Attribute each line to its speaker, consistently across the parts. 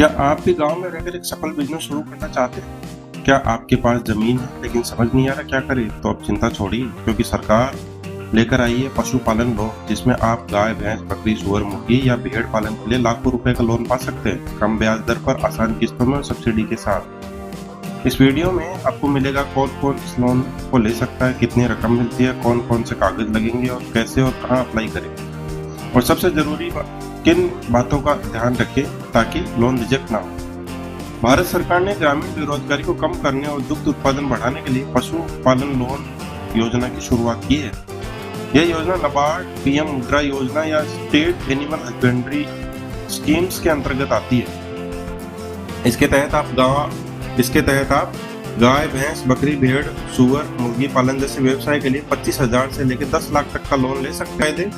Speaker 1: क्या आप भी गांव में रहकर एक सफल बिजनेस शुरू करना चाहते हैं? क्या आपके पास जमीन है लेकिन समझ नहीं आ रहा क्या करें? तो अब चिंता छोड़िए, क्योंकि सरकार लेकर आई है पशुपालन लोन, जिसमें आप गाय, भैंस, बकरी, सुअर, मुर्गी या भेड़ पालन के लिए लाखों रुपए का लोन पा सकते हैं, कम ब्याज दर पर, आसान किस्तों में और सब्सिडी के साथ। इस वीडियो में आपको मिलेगा कौन कौन इस लोन को ले सकता है, कितनी रकम मिलती है, कौन कौन से कागज लगेंगे और कैसे और कहाँ अप्लाई करें, और सबसे जरूरी किन बातों का ध्यान रखें ताकि लोन रिजेक्ट ना हो। भारत सरकार ने ग्रामीण बेरोजगारी को कम करने और दुग्ध उत्पादन बढ़ाने के लिए पशुपालन लोन योजना की शुरुआत की है। यह योजना नाबार्ड, पीएम मुद्रा योजना या स्टेट एनिमल हस्बेंड्री स्कीम्स के अंतर्गत आती है। इसके तहत आप गाय, भैंस, बकरी, भेड़, सुअर, मुर्गी पालन जैसे व्यवसाय के लिए 25,000 से लेकर 10 लाख तक का लोन ले सकते हैं।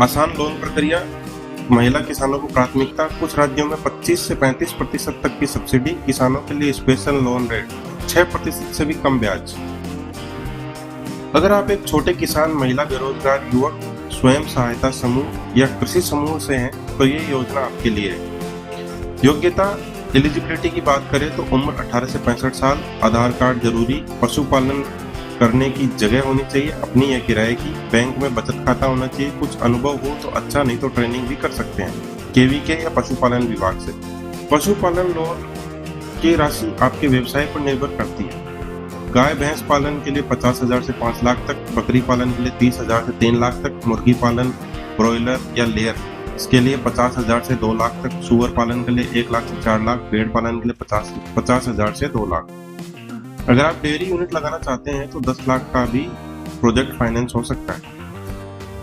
Speaker 1: आसान लोन प्रक्रिया, महिला किसानों को प्राथमिकता, कुछ राज्यों में 25 से 35% तक की सब्सिडी, किसानों के लिए स्पेशल लोन रेट 6% से भी कम ब्याज। अगर आप एक छोटे किसान, महिला, बेरोजगार, युवक, स्वयं सहायता समूह या कृषि समूह से हैं तो ये योजना आपके लिए है। योग्यता, एलिजिबिलिटी की बात करें तो उम्र 18 से 65 साल, आधार कार्ड जरूरी, पशुपालन करने की जगह होनी चाहिए, अपनी या किराए की, बैंक में बचत खाता होना चाहिए, कुछ अनुभव हो तो अच्छा, नहीं तो ट्रेनिंग भी कर सकते हैं केवीके या पशुपालन विभाग से। पशुपालन लोन की राशि आपके व्यवसाय पर निर्भर करती है। गाय भैंस पालन के लिए 50,000 से 5 लाख तक, बकरी पालन के लिए 30,000 से 3 लाख तक, मुर्गी पालन, ब्रॉयलर या लेयर, इसके लिए 50,000 से 2 लाख तक, सुअर पालन के लिए 1 लाख से 4 लाख, भेड़ पालन के लिए 50,000 से 2 लाख। अगर आप डेयरी यूनिट लगाना चाहते हैं तो 10 लाख का भी प्रोजेक्ट फाइनेंस हो सकता है।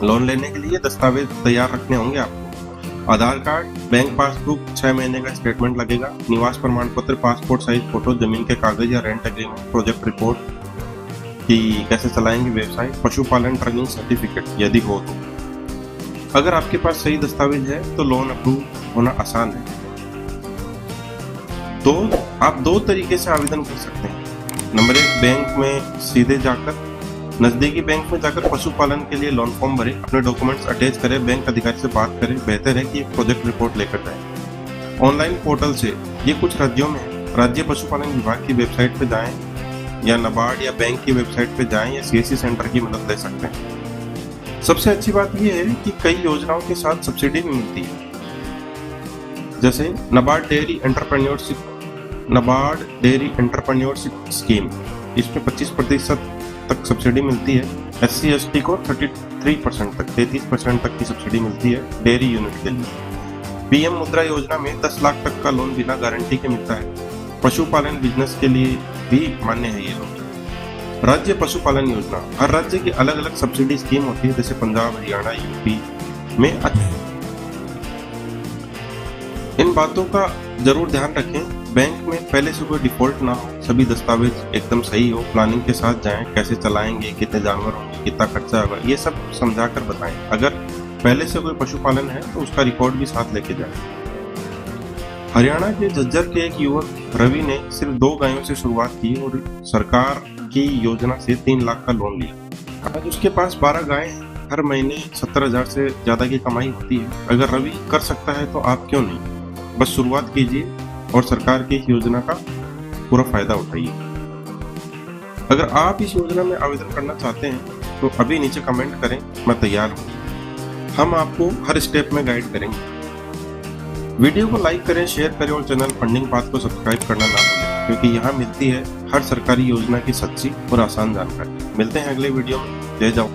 Speaker 1: लोन लेने के लिए दस्तावेज तैयार रखने होंगे आपको। आधार कार्ड, बैंक पासबुक, 6 महीने का स्टेटमेंट लगेगा, निवास प्रमाण पत्र, पासपोर्ट साइज फोटो, जमीन के कागज या रेंट एग्रीमेंट, प्रोजेक्ट रिपोर्ट कि कैसे चलाएंगे व्यवसाय, पशुपालन ट्रेनिंग सर्टिफिकेट यदि हो तो। अगर आपके पास सही दस्तावेज है तो लोन अप्रूव होना आसान है। तो आप 2 तरीके से आवेदन कर सकते हैं। नंबर 1, बैंक में सीधे जाकर, नजदीकी बैंक में जाकर पशुपालन के लिए लोन फॉर्म भरें, अपने डॉक्यूमेंट्स अटैच करें, बैंक अधिकारी से बात करें, बेहतर है कि एक प्रोजेक्ट रिपोर्ट लेकर जाएं। ऑनलाइन पोर्टल से, ये कुछ राज्यों में है, राज्य पशुपालन विभाग की वेबसाइट पे जाएं या नाबार्ड या बैंक की वेबसाइट पे जाएं या सीएससी सेंटर की मदद ले सकते हैं। सबसे अच्छी बात यह है कि कई योजनाओं के साथ सब्सिडी भी मिलती है, जैसे नाबार्ड डेयरी एंटरप्रेन्योरशिप स्कीम, इसमें 25% तक सब्सिडी मिलती है। SC/ST को 33% तक की सब्सिडी मिलती है डेयरी यूनिट के लिए। पीएम मुद्रा योजना में 10 लाख तक का लोन बिना गारंटी के मिलता है। पशुपालन बिजनेस के लिए भी मान्य है ये लोन। राज्य पशुपालन योजना, हर राज्य की अलग अलग सब्सिडी स्कीम होती है, जैसे पंजाब, हरियाणा, यूपी में। इन बातों का जरूर ध्यान रखें। बैंक में पहले से कोई डिफॉल्ट ना हो, सभी दस्तावेज एकदम सही हो, प्लानिंग के साथ जाएं, कैसे चलाएंगे, कितने जानवर होंगे, कितना खर्चा होगा, ये सब समझाकर बताएं। अगर पहले से कोई पशुपालन है तो उसका रिकॉर्ड भी साथ लेके जाएं। हरियाणा के झज्जर के एक युवक रवि ने सिर्फ 2 गायों से शुरुआत की और सरकार की योजना से 3 लाख का लोन लिया। आज उसके पास 12 गाय हैं, हर महीने 70,000 से ज्यादा की कमाई होती है। अगर रवि कर सकता है तो आप क्यों नहीं? बस शुरुआत कीजिए और सरकार की इस योजना का पूरा फायदा उठाइए। अगर आप इस योजना में आवेदन करना चाहते हैं तो अभी नीचे कमेंट करें, मैं तैयार हूँ। हम आपको हर स्टेप में गाइड करेंगे। वीडियो को लाइक करें, शेयर करें और चैनल फंडिंग पाथ को सब्सक्राइब करना ना भूलें, क्योंकि यहाँ मिलती है हर सरकारी योजना की सच्ची और आसान जानकारी। मिलते हैं अगले वीडियो में। जय जवान।